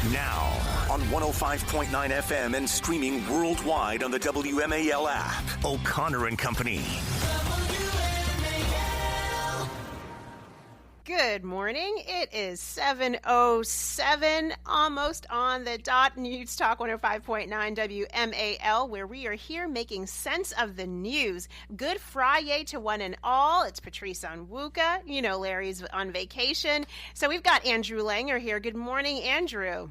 Now, on 105.9 FM and streaming worldwide on the WMAL app, O'Connor and Company. Good morning. It is 7:07, almost on the dot. News Talk 105.9 WMAL, where we are here making sense of the news. Good Friday to one and all. It's Patrice Onwuka. You know Larry's on vacation. So we've got Andrew Langer here. Good morning, Andrew.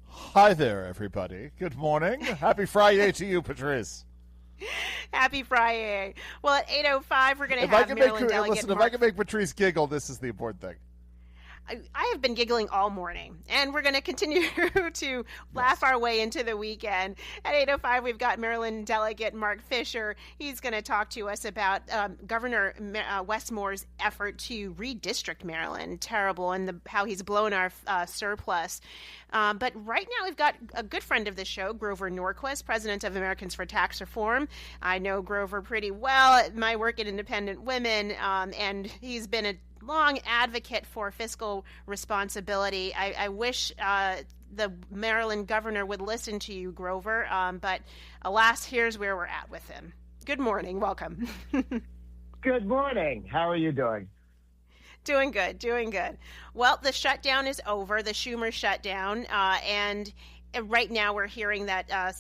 Hi there, everybody. Good morning. Happy Friday to you, Patrice. Happy Friday. Well, at 8:05, we're going to have Maryland delegate Listen, if I can make Patrice giggle, this is the important thing. I have been giggling all morning, and we're going to continue to laugh our way into the weekend. At 8:05, we've got Maryland delegate Mark Fisher. He's going to talk to us about Governor Westmore's effort to redistrict Maryland. Terrible, and how he's blown our surplus. But right now, we've got a good friend of the show, Grover Norquist, president of Americans for Tax Reform. I know Grover pretty well at my work at Independent Women, and he's been a long advocate for fiscal responsibility. I wish the Maryland governor would listen to you, Grover, but alas, here's where we're at with him. Good morning. Welcome. Good morning. How are you doing? Doing good. Well, the shutdown is over, the Schumer shutdown, and right now we're hearing that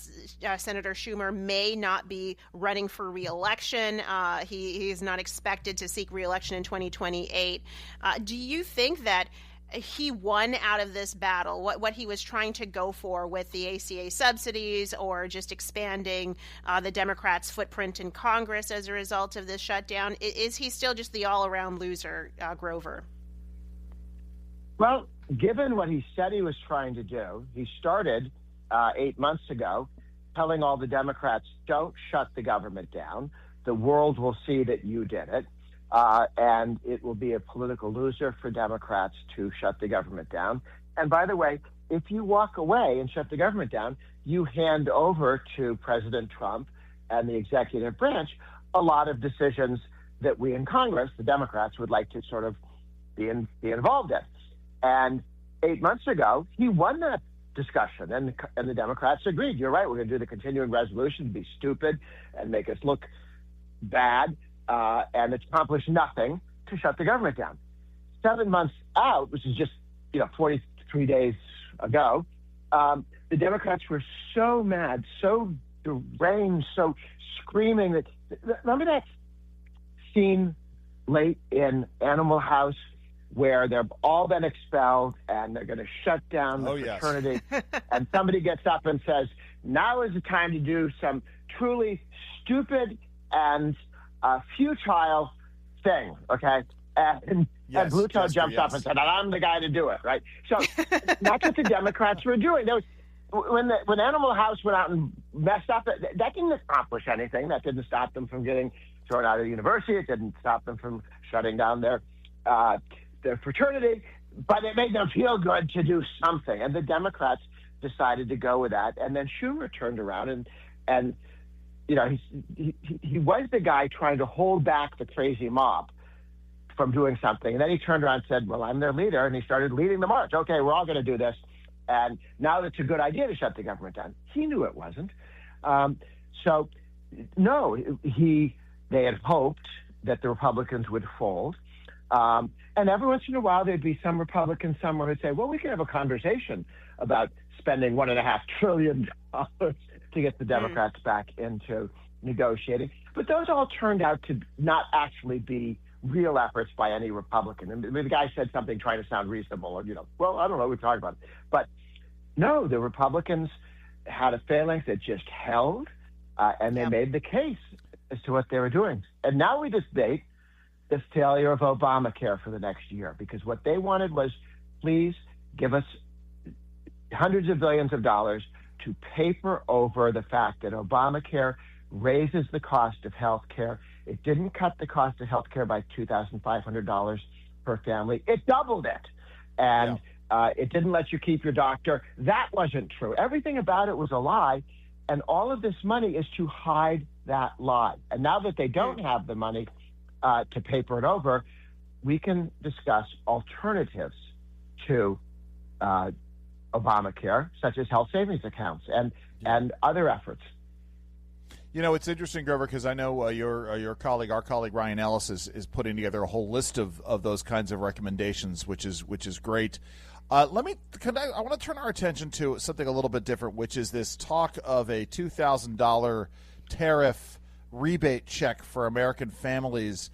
Senator Schumer may not be running for re-election. He is not expected to seek re-election in 2028. Do you think that he won out of this battle, what he was trying to go for with the ACA subsidies or just expanding the Democrats' footprint in Congress as a result of this shutdown? Is he still just the all-around loser, Grover? Well, given what he said he was trying to do, he started 8 months ago telling all the Democrats, don't shut the government down. The world will see that you did it. And it will be a political loser for Democrats to shut the government down. And by the way, if you walk away and shut the government down, you hand over to President Trump and the executive branch a lot of decisions that we in Congress, the Democrats, would like to sort of be involved in. And 8 months ago, he won that discussion, and the Democrats agreed. You're right. We're going to do the continuing resolution, be stupid, and make us look bad, and accomplish nothing to shut the government down. 7 months out, which is just 43 days ago, the Democrats were so mad, so deranged, so screaming that. Remember that scene late in Animal House, where they've all been expelled and they're going to shut down the fraternity. Yes. And somebody gets up and says, now is the time to do some truly stupid and futile thing, okay? And Bluto jumps up and said, I'm the guy to do it, right? So that's what the Democrats were doing. When Animal House went out and messed up, that didn't accomplish anything. That didn't stop them from getting thrown out of the university. It didn't stop them from shutting down their fraternity, but it made them feel good to do something. And the Democrats decided to go with that. And then Schumer turned around and he was the guy trying to hold back the crazy mob from doing something. And then he turned around and said, well, I'm their leader. And he started leading the march. Okay, we're all going to do this. And now it's a good idea to shut the government down. He knew it wasn't. So no, they had hoped that the Republicans would fold. And every once in a while, there'd be some Republicans somewhere who'd say, well, we could have a conversation about spending $1.5 trillion to get the Democrats back into negotiating. But those all turned out to not actually be real efforts by any Republican. And the guy said something trying to sound reasonable, or, well, I don't know, we've talked about it. But no, the Republicans had a phalanx that just held, and they made the case as to what they were doing. And now we just debate the failure of Obamacare for the next year, because what they wanted was, please give us hundreds of billions of dollars to paper over the fact that Obamacare raises the cost of health care. It didn't cut the cost of health care by $2,500 per family. It doubled it. And it didn't let you keep your doctor. That wasn't true. Everything about it was a lie. And all of this money is to hide that lie. And now that they don't have the money to paper it over, we can discuss alternatives to Obamacare, such as health savings accounts and other efforts. You know, it's interesting, Grover, because I know your colleague, our colleague Ryan Ellis, is putting together a whole list of those kinds of recommendations, which is great. I want to turn our attention to something a little bit different, which is this talk of a $2,000 tariff rebate check for American families.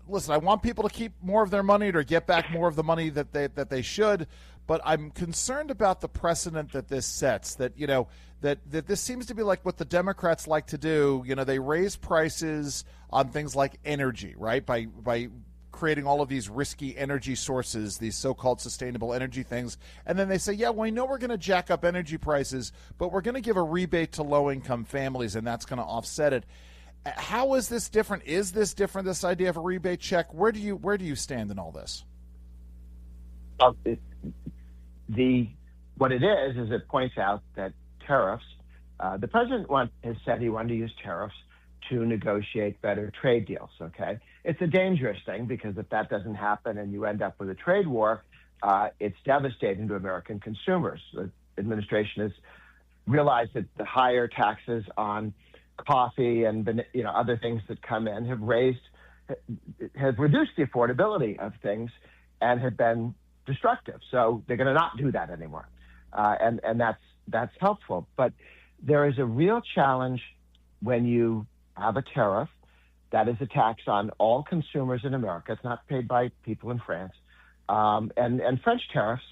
Listen, I want people to keep more of their money or get back more of the money that they should, but I'm concerned about the precedent that this sets. That that this seems to be like what the Democrats like to do. They raise prices on things like energy, right? By creating all of these risky energy sources, these so-called sustainable energy things, and then they say, yeah, well, we know we're going to jack up energy prices, but we're going to give a rebate to low-income families, and that's going to offset it. How is this different? Is this different, this idea of a rebate check? Where do you stand in all this? What it is it points out that tariffs, the president has said he wanted to use tariffs to negotiate better trade deals, okay? It's a dangerous thing because if that doesn't happen and you end up with a trade war, it's devastating to American consumers. The administration has realized that the higher taxes on coffee and other things that come in have reduced the affordability of things and have been destructive. So they're going to not do that anymore, and that's helpful. But there is a real challenge when you have a tariff that is a tax on all consumers in America. It's not paid by people in France, and French tariffs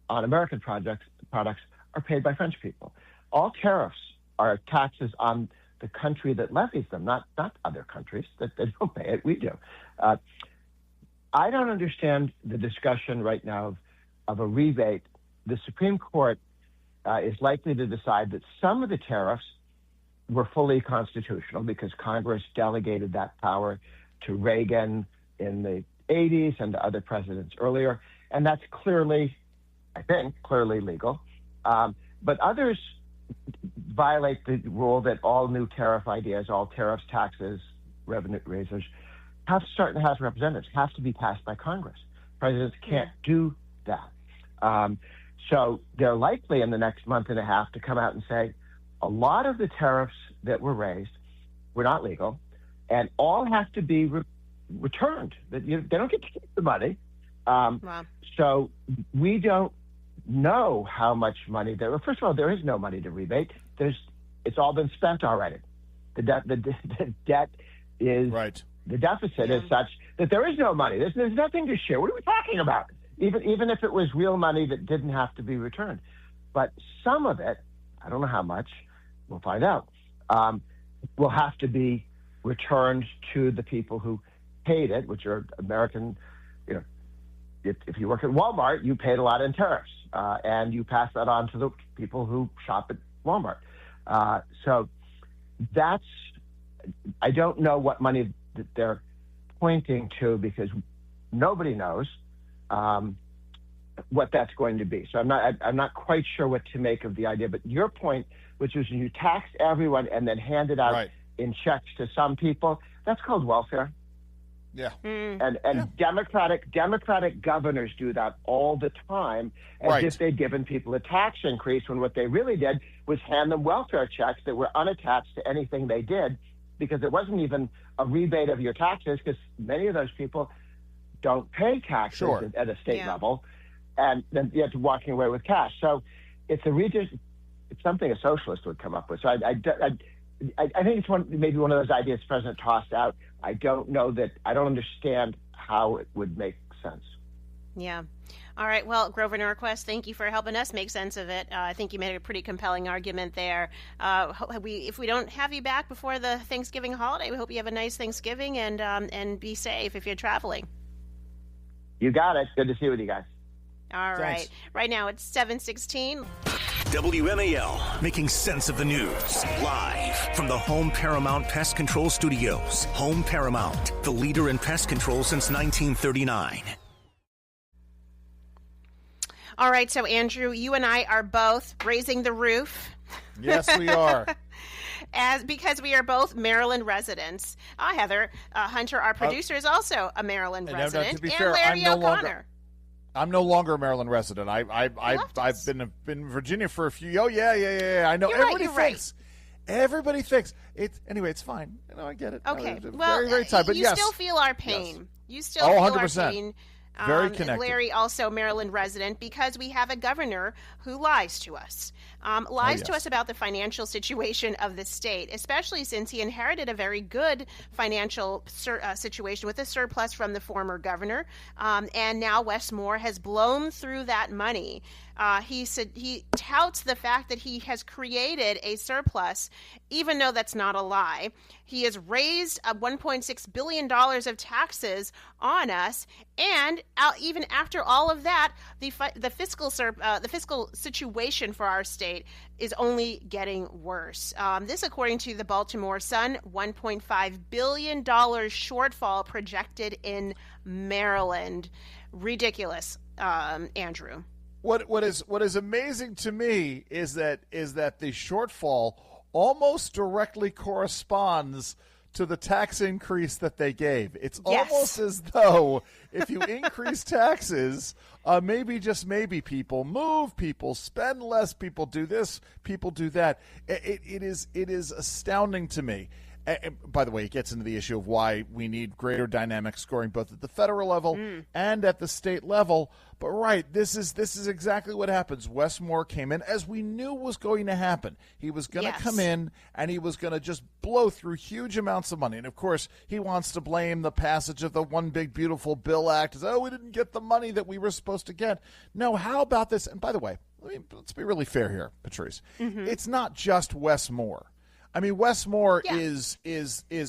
on American products are paid by French people. All tariffs are taxes on the country that levies them, not other countries that they don't pay it. We do. I don't understand the discussion right now of a rebate. The Supreme Court is likely to decide that some of the tariffs were fully constitutional because Congress delegated that power to Reagan in the 80s and to other presidents earlier. And that's clearly legal. But others violate the rule that all new tariff ideas, all tariffs, taxes, revenue raisers, have to start in the House of Representatives, have to be passed by Congress. Presidents can't do that. So they're likely in the next month and a half to come out and say, a lot of the tariffs that were raised were not legal and all have to be returned. They don't get to keep the money. Wow. So we don't know how much money there. Well, first of all, there is no money to rebate. It's all been spent already. The debt is right. The deficit is such that there is no money. There's nothing to share. What are we talking about? Even if it was real money that didn't have to be returned, but some of it, I don't know how much, we'll find out, will have to be returned to the people who paid it, which are American. If you work at Walmart, you paid a lot in tariffs, and you pass that on to the people who shop at Walmart. So I don't know what money that they're pointing to because nobody knows what that's going to be. So I'm not quite sure what to make of the idea. But your point, which is you tax everyone and then hand it out in checks to some people, that's called welfare. Yeah. And Democratic governors do that all the time as if they'd given people a tax increase when what they really did was hand them welfare checks that were unattached to anything they did because it wasn't even a rebate of your taxes because many of those people don't pay taxes at a state level, and then you have to walking away with cash. So it's it's something a socialist would come up with. So I think it's maybe one of those ideas the president tossed out. I don't know that. I don't understand how it would make sense. Yeah. All right. Well, Grover Norquist, thank you for helping us make sense of it. I think you made a pretty compelling argument there. If we don't have you back before the Thanksgiving holiday, we hope you have a nice Thanksgiving and be safe if you're traveling. You got it. Good to see you with you guys. All right. Right now it's 7:16. WMAL, making sense of the news. Live from the Home Paramount Pest Control Studios. Home Paramount, the leader in pest control since 1939. All right, so Andrew, you and I are both raising the roof. Yes, we are. Because we are both Maryland residents. Heather Hunter, our producer, is also a Maryland resident. To be and fair, Larry I'm no O'Connor. longer. I'm no longer a Maryland resident. I've been in Virginia for a few. Oh yeah. I know. Everybody thinks it's anyway. It's fine. I get it. Okay. Very, very tight. But you still feel our pain. Yes. You still feel 100%. our pain. Very connected. Larry, also Maryland resident, because we have a governor who lies to us. To us about the financial situation of the state, especially since he inherited a very good financial situation with a surplus from the former governor. And now Wes Moore has blown through that money. He said he touts the fact that he has created a surplus, even though that's not a lie. He has raised $1.6 billion of taxes on us, and even after all of that, the fiscal situation for our state is only getting worse. This, according to the Baltimore Sun, $1.5 billion shortfall projected in Maryland. Ridiculous, Andrew. What is amazing to me is that the shortfall almost directly corresponds to the tax increase that they gave. It's almost as though if you increase taxes, maybe just maybe people move, people spend less, people do this, people do that. It is astounding to me. And by the way, it gets into the issue of why we need greater dynamic scoring both at the federal level and at the state level. But this is exactly what happens. Wes Moore came in as we knew was going to happen. He was going to come in and he was going to just blow through huge amounts of money. And of course, he wants to blame the passage of the One Big Beautiful Bill Act as, we didn't get the money that we were supposed to get. No, how about this? And by the way, let's be really fair here, Patrice. It's not just Wes Moore. I mean, Wes Moore is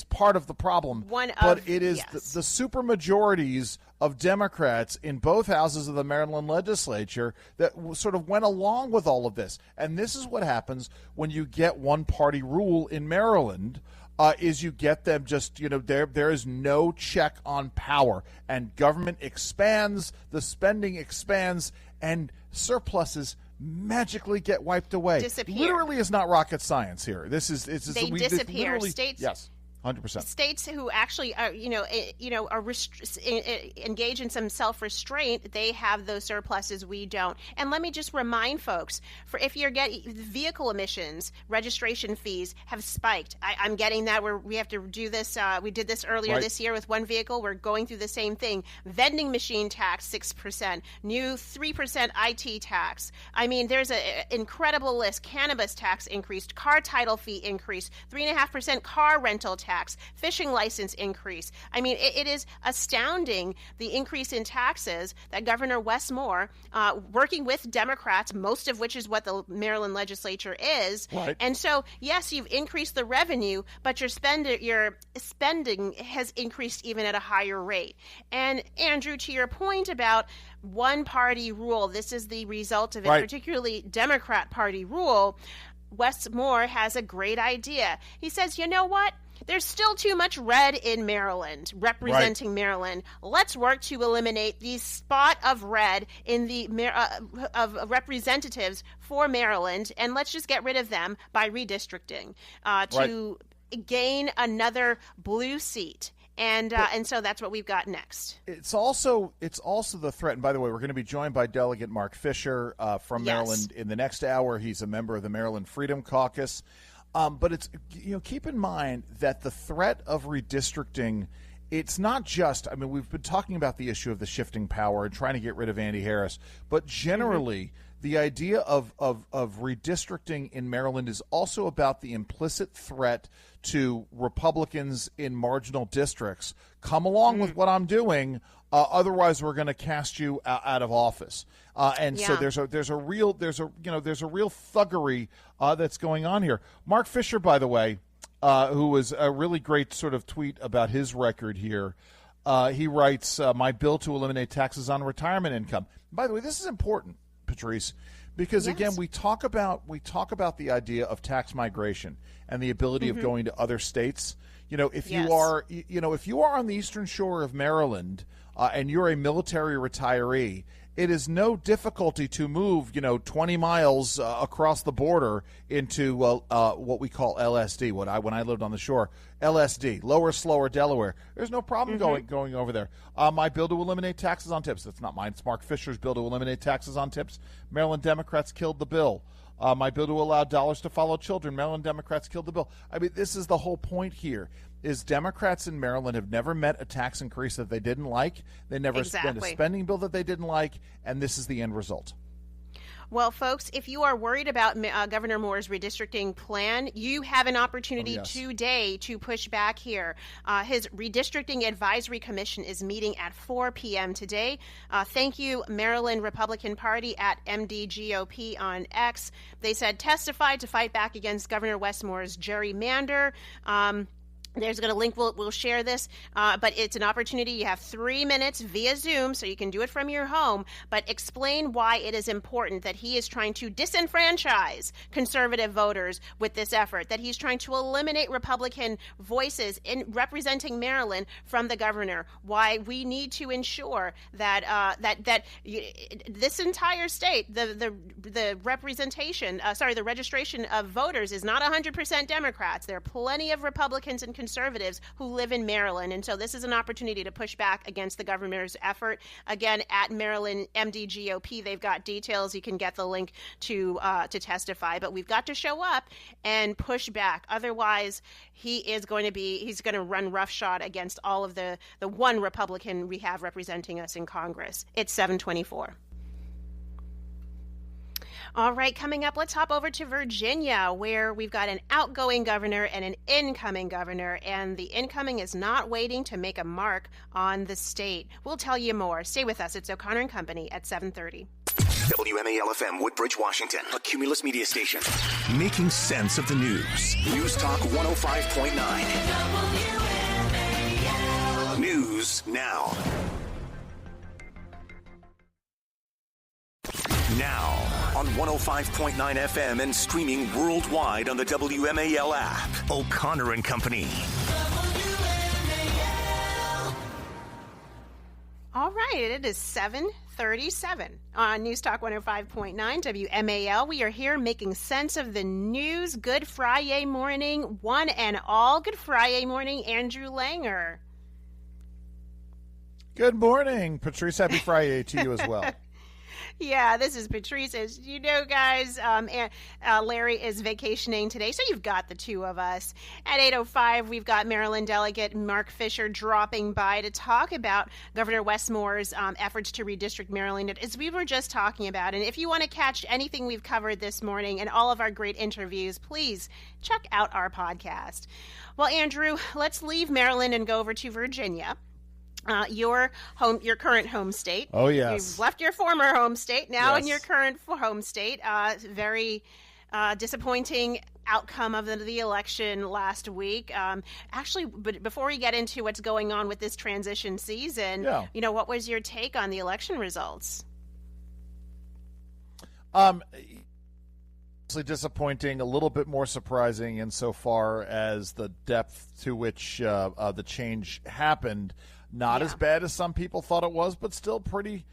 part of the problem, but it is the supermajorities of Democrats in both houses of the Maryland legislature that sort of went along with all of this. And this is what happens when you get one-party rule in Maryland, is you get them just, there is no check on power. And government expands, the spending expands, and surpluses magically get wiped away. Disappear. Literally is not rocket science here. They disappear. States, yes, 100%. States who actually are, engage in some self-restraint, they have those surpluses. We don't. And let me just remind folks, for if you're getting vehicle emissions, registration fees have spiked. I'm getting that we have to do this. We did this earlier this year with one vehicle. We're going through the same thing. Vending machine tax 6%, new 3% IT tax. I mean, there's an incredible list. Cannabis tax increased, car title fee increased, 3.5% car rental tax. Fishing license increase. I mean, it is astounding the increase in taxes that Governor Wes Moore, working with Democrats, most of which is what the Maryland legislature is. Right. And so, yes, you've increased the revenue, but your spending has increased even at a higher rate. And Andrew, to your point about one-party rule, this is the result of it, particularly Democrat party rule. Wes Moore has a great idea. He says, you know what? There's still too much red in Maryland, representing Maryland. Let's work to eliminate the spot of red in the of representatives for Maryland, and let's just get rid of them by redistricting to gain another blue seat. And so that's what we've got next. It's also the threat. And by the way, we're going to be joined by Delegate Mark Fisher from Maryland in the next hour. He's a member of the Maryland Freedom Caucus. But it's, keep in mind that the threat of redistricting, it's not just, we've been talking about the issue of the shifting power and trying to get rid of Andy Harris, but generally the idea of redistricting in Maryland is also about the implicit threat to Republicans in marginal districts. Come along with what I'm doing, otherwise we're going to cast you out of office. So there's a real thuggery that's going on here. Mark Fisher, by the way, who was a really great sort of tweet about his record here. He writes, "My bill to eliminate taxes on retirement income." By the way, this is important, Patrice, because again, we talk about the idea of tax migration and the ability of going to other states. If you are on the eastern shore of Maryland and you're a military retiree, it is no difficulty to move, 20 miles across the border into what we call LSD. When I lived on the shore, LSD, lower, slower Delaware. There's no problem going over there. My bill to eliminate taxes on tips. That's not mine. It's Mark Fisher's bill to eliminate taxes on tips. Maryland Democrats killed the bill. My bill to allow dollars to follow children. Maryland Democrats killed the bill. I mean, this is the whole point here. Is Democrats in Maryland have never met a tax increase that they didn't like. They never spent a spending bill that they didn't like, and this is the end result. Well, folks, if you are worried about Governor Moore's redistricting plan, you have an opportunity today to push back here. His Redistricting Advisory Commission is meeting at 4 p.m. today. Thank you, Maryland Republican Party at MDGOP on X. They said testify to fight back against Governor Wes Moore's gerrymander. There's going to link. We'll share this, but it's an opportunity. You have 3 minutes via Zoom, so you can do it from your home. But explain why it is important that he is trying to disenfranchise conservative voters with this effort. That he's trying to eliminate Republican voices in representing Maryland from the governor. Why we need to ensure that that this entire state, the representation, the registration of voters is not 100% Democrats. There are plenty of Republicans and conservatives who live in Maryland. And so this is an opportunity to push back against the governor's effort. Again, at Maryland MDGOP, they've got details. You can get the link to testify. But we've got to show up and push back. Otherwise, he's going to run roughshod against all of the one Republican we have representing us in Congress. It's 7:24. All right, coming up, let's hop over to Virginia, where we've got an outgoing governor and an incoming governor, and the incoming is not waiting to make a mark on the state. We'll tell you more. Stay with us. It's O'Connor and Company at 7:30. WMAL-FM, Woodbridge, Washington, a Cumulus media station. Making sense of the news. News Talk 105.9. News now. Now on 105.9 FM and streaming worldwide on the WMAL app. O'Connor and Company. All right, it is 7:37 on News Talk 105.9 WMAL. We are here making sense of the news. Good Friday morning, one and all. Good Friday morning, Andrew Langer. Good morning, Patrice. Happy Friday to you as well. Yeah, this is Patrice. As you know, guys, Larry is vacationing today, so you've got the two of us. At 8:05, we've got Maryland Delegate Mark Fisher dropping by to talk about Governor Wes Moore's efforts to redistrict Maryland, as we were just talking about. And if you want to catch anything we've covered this morning and all of our great interviews, please check out our podcast. Well, Andrew, let's leave Maryland and go over to Virginia. Your current home state. Oh, yes. You've left your former home state, now Yes. in your current home state. Very disappointing outcome of the election last week. Actually, but before we get into what's going on with this transition season, what was your take on the election results? Disappointing, a little bit more surprising insofar as the depth to which the change happened. Not as bad as some people thought it was, but still pretty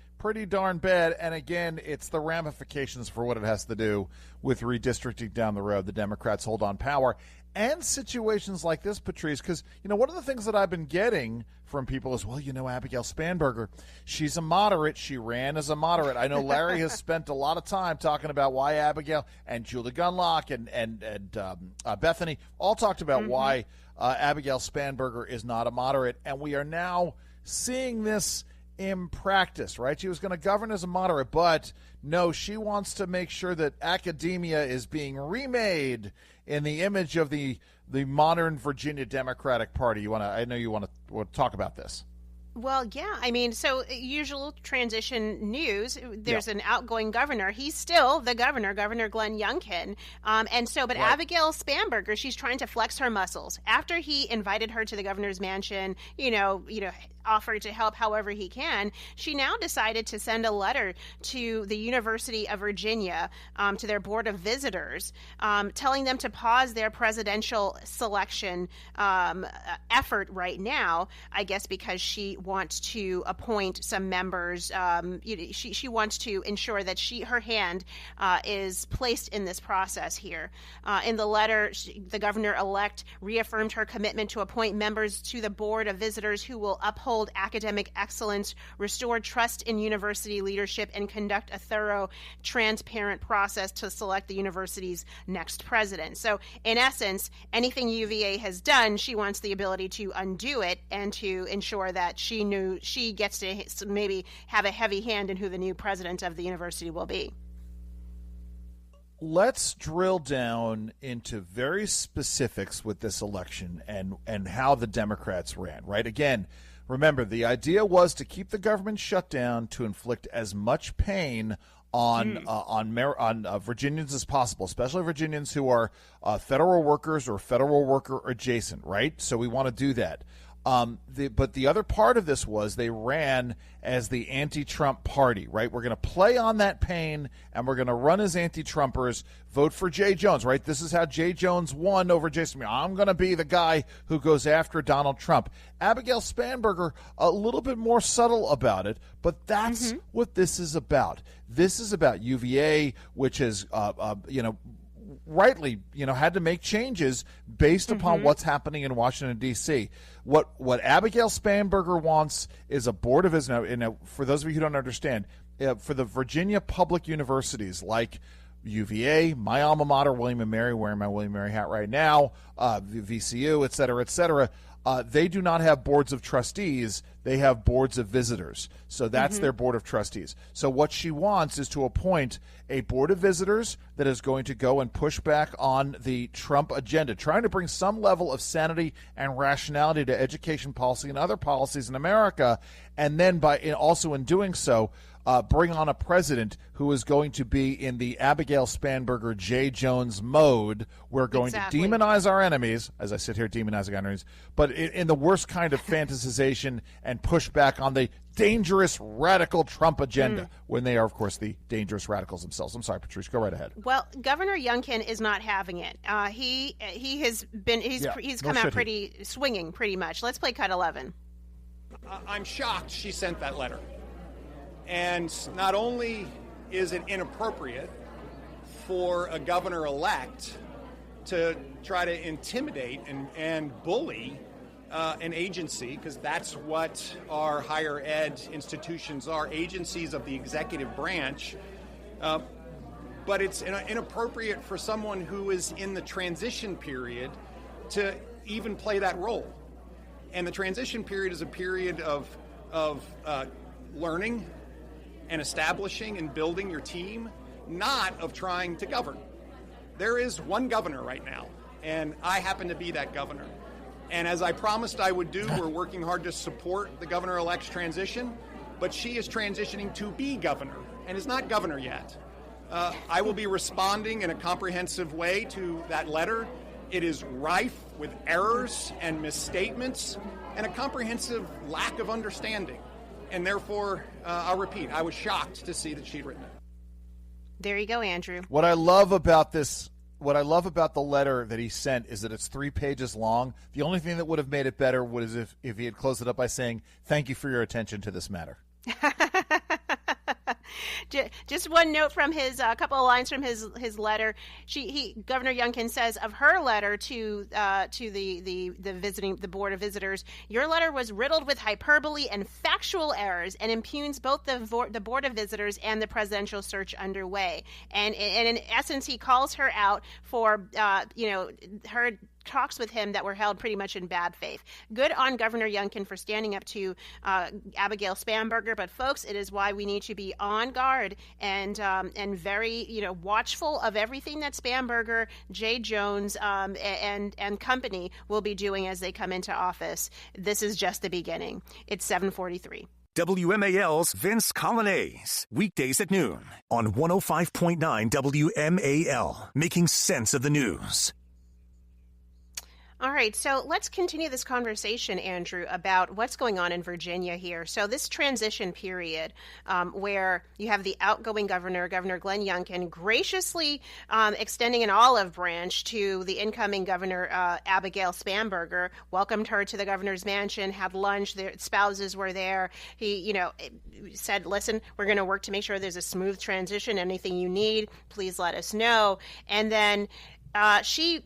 darn bad. And again, it's the ramifications for what it has to do with redistricting down the road. The Democrats hold on power. And situations like this, Patrice, because, one of the things that I've been getting from people is, well, Abigail Spanberger, she's a moderate. She ran as a moderate. I know Larry has spent a lot of time talking about why Abigail and Julie Gunlock and Bethany all talked about why Abigail Spanberger is not a moderate. And we are now seeing this in practice, right? She was going to govern as a moderate, but no, she wants to make sure that academia is being remade in the image of the modern Virginia Democratic Party. I know you want to talk about this. Well, yeah. I mean, so usual transition news, there's an outgoing governor. He's still the governor, Governor Glenn Youngkin. But Abigail Spanberger, she's trying to flex her muscles. After he invited her to the governor's mansion, offered to help however he can. She now decided to send a letter to the University of Virginia, to their Board of Visitors, telling them to pause their presidential selection effort right now, I guess because she wants to appoint some members. She wants to ensure that her hand is placed in this process here. In the letter, the governor-elect reaffirmed her commitment to appoint members to the Board of Visitors who will uphold academic excellence, restore trust in university leadership, and conduct a thorough, transparent process to select the university's next president. So, in essence, anything UVA has done, she wants the ability to undo it and to ensure that she gets to maybe have a heavy hand in who the new president of the university will be. Let's drill down into very specifics with this election and how the Democrats ran, right? Again, remember, the idea was to keep the government shut down to inflict as much pain on Virginians as possible, especially Virginians who are federal workers or federal worker adjacent, right? So we want to do that. But the other part of this was they ran as the anti-Trump party, right? We're going to play on that pain, and we're going to run as anti-Trumpers, vote for Jay Jones, right? This is how Jay Jones won over Jason. I'm going to be the guy who goes after Donald Trump. Abigail Spanberger, a little bit more subtle about it, but that's what this is about. This is about UVA, which has, rightly, had to make changes based upon what's happening in Washington, D.C. What Abigail Spanberger wants is a board of visitors. Now, for those of you who don't understand, for the Virginia public universities like UVA, my alma mater, William & Mary, wearing my William & Mary hat right now, VCU, et cetera, they do not have boards of trustees. They have boards of visitors. So that's their board of trustees. So what she wants is to appoint a board of visitors that is going to go and push back on the Trump agenda, trying to bring some level of sanity and rationality to education policy and other policies in America. And then also in doing so, bring on a president who is going to be in the Abigail Spanberger, Jay Jones mode. We're going to demonize our enemies, as I sit here demonizing our enemies, but in the worst kind of fantasization and push back on the dangerous radical Trump agenda when they are, of course, the dangerous radicals themselves. I'm sorry, Patrice, go right ahead. Well, Governor Youngkin is not having it. He's come out swinging pretty much. Let's play cut 11. I'm shocked she sent that letter. And not only is it inappropriate for a governor-elect to try to intimidate and bully an agency, because that's what our higher ed institutions are, agencies of the executive branch, but it's inappropriate for someone who is in the transition period to even play that role. And the transition period is a period of learning and establishing and building your team, not of trying to govern. There is one governor right now, and I happen to be that governor. And as I promised I would do, we're working hard to support the governor-elect's transition, but she is transitioning to be governor and is not governor yet. I will be responding in a comprehensive way to that letter. It is rife with errors and misstatements and a comprehensive lack of understanding. And therefore, I'll repeat, I was shocked to see that she'd written it. There you go, Andrew. What I love about the letter that he sent is that it's 3 pages long. The only thing that would have made it better was if he had closed it up by saying, "Thank you for your attention to this matter." Just one note from his, a couple of lines from his letter. Governor Youngkin says of her letter to the Board of Visitors, "Your letter was riddled with hyperbole and factual errors and impugns both the Board of Visitors and the presidential search underway." And in essence, he calls her out for her talks with him that were held pretty much in bad faith. Good on Governor Youngkin for standing up to Abigail Spanberger, but folks, it is why we need to be on guard and very watchful of everything that Spanberger, Jay Jones, and company will be doing as they come into office. This is just the beginning. It's 7:43. WMAL's Vince Colonnese, weekdays at noon on 105.9 WMAL, making sense of the news. All right, so let's continue this conversation, Andrew, about what's going on in Virginia here. So this transition period where you have the outgoing governor, Governor Glenn Youngkin, graciously extending an olive branch to the incoming governor, Abigail Spanberger, welcomed her to the governor's mansion, had lunch, their spouses were there. He, said, listen, we're going to work to make sure there's a smooth transition. Anything you need, please let us know. And then she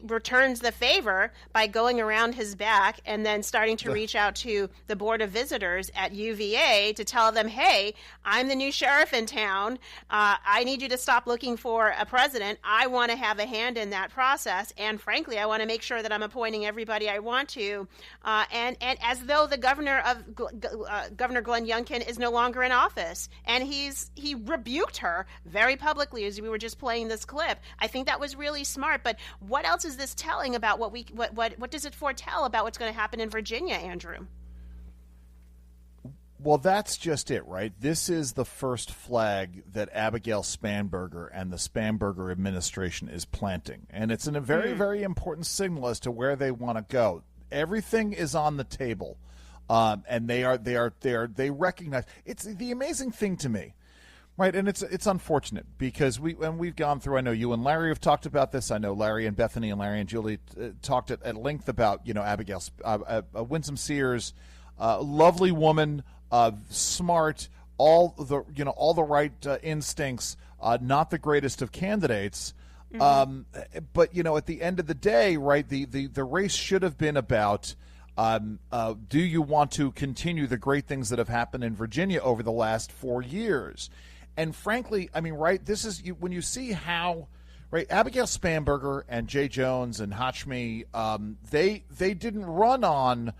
returns the favor by going around his back and then starting to reach out to the Board of Visitors at UVA to tell them, hey, I'm the new sheriff in town. I need you to stop looking for a president. I want to have a hand in that process. And frankly, I want to make sure that I'm appointing everybody I want to. And as though the Governor Glenn Youngkin is no longer in office. And he rebuked her very publicly as we were just playing this clip. I think that was really smart, but what else is this telling about what does it foretell about what's going to happen in Virginia, Andrew? Well, that's just it, right? This is the first flag that Abigail Spanberger and the Spanberger administration is planting, and it's a very, very important signal as to where they want to go. Everything is on the table, and they recognize. It's the amazing thing to me. Right, and it's unfortunate because we've gone through. I know you and Larry have talked about this. I know Larry and Bethany and Larry and Julie talked at length about Abigail Winsome Sears, lovely woman, smart, all the right instincts, not the greatest of candidates. But at the end of the day, right, the race should have been about. Do you want to continue the great things that have happened in Virginia over the last 4 years? And frankly, I mean, right, this is when you see how, right, Abigail Spanberger and Jay Jones and Hotchme, they didn't run on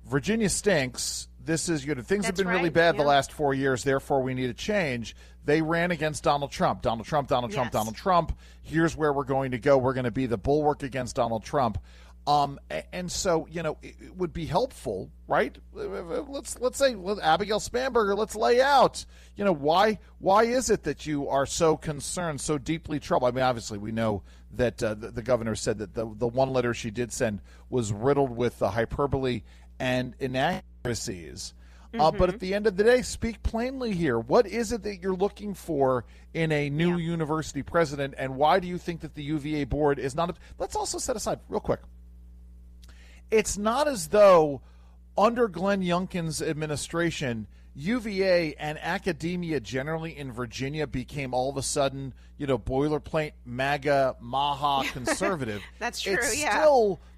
Virginia stinks. This is, things have been really bad the last 4 years, therefore we need a change. They ran against Donald Trump. Donald Trump. Here's where we're going to go. We're going to be the bulwark against Donald Trump. And so, it would be helpful, right? Let's say, Abigail Spanberger, let's lay out, why is it that you are so concerned, so deeply troubled? I mean, obviously, we know that the governor said that the one letter she did send was riddled with hyperbole and inaccuracies. But at the end of the day, speak plainly here. What is it that you're looking for in a new university president, and why do you think that the UVA board is not? Let's also set aside, real quick. It's not as though under Glenn Youngkin's administration, UVA and academia generally in Virginia became all of a sudden, boilerplate, MAGA, Maha, conservative. That's true,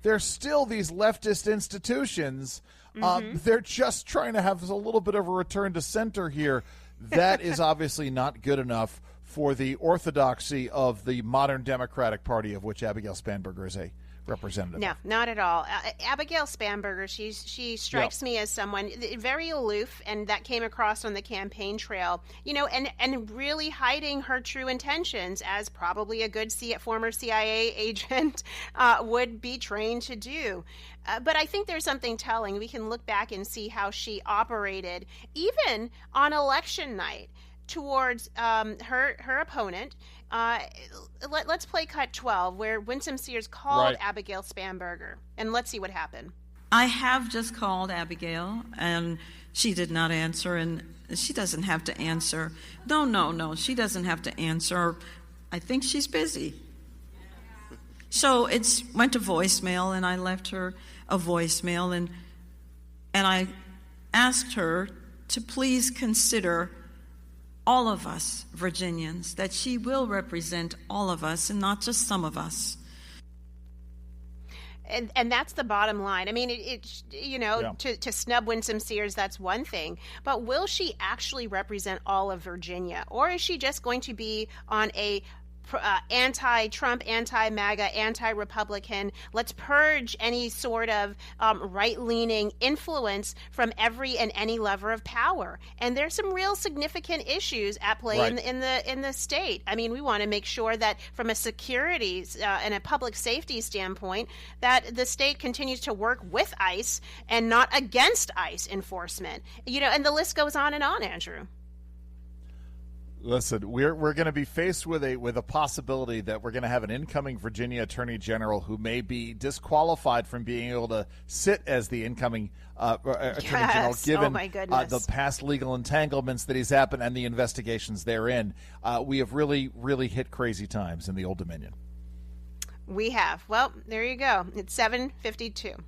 There's still these leftist institutions. They're just trying to have a little bit of a return to center here. That is obviously not good enough for the orthodoxy of the modern Democratic Party, of which Abigail Spanberger is a representative. No, not at all. Abigail Spanberger, she strikes me as someone very aloof, and that came across on the campaign trail, and really hiding her true intentions, as probably a good former CIA agent would be trained to do. But I think there's something telling. We can look back and see how she operated, even on election night, towards her opponent. Let's play cut 12, where Winsome Sears called Abigail Spanberger, and let's see what happened. I have just called Abigail, and she did not answer, and she doesn't have to answer. No, she doesn't have to answer. I think she's busy. So it went to voicemail, and I left her a voicemail, and I asked her to please consider all of us Virginians, that she will represent all of us and not just some of us. And that's the bottom line. I mean, to snub Winsome Sears, that's one thing. But will she actually represent all of Virginia? Or is she just going to be on a anti-Trump, anti-MAGA, anti-Republican, let's purge any sort of right-leaning influence from every and any lever of power? And there's some real significant issues at play in the state. I mean, we want to make sure that from a security and a public safety standpoint, that the state continues to work with ICE and not against ICE enforcement. And the list goes on and on, Andrew. Listen, we're going to be faced with a possibility that we're going to have an incoming Virginia Attorney General who may be disqualified from being able to sit as the incoming Attorney General, given the past legal entanglements that he's happened and the investigations therein. We have really, really hit crazy times in the Old Dominion. We have. Well, there you go. It's 7:52.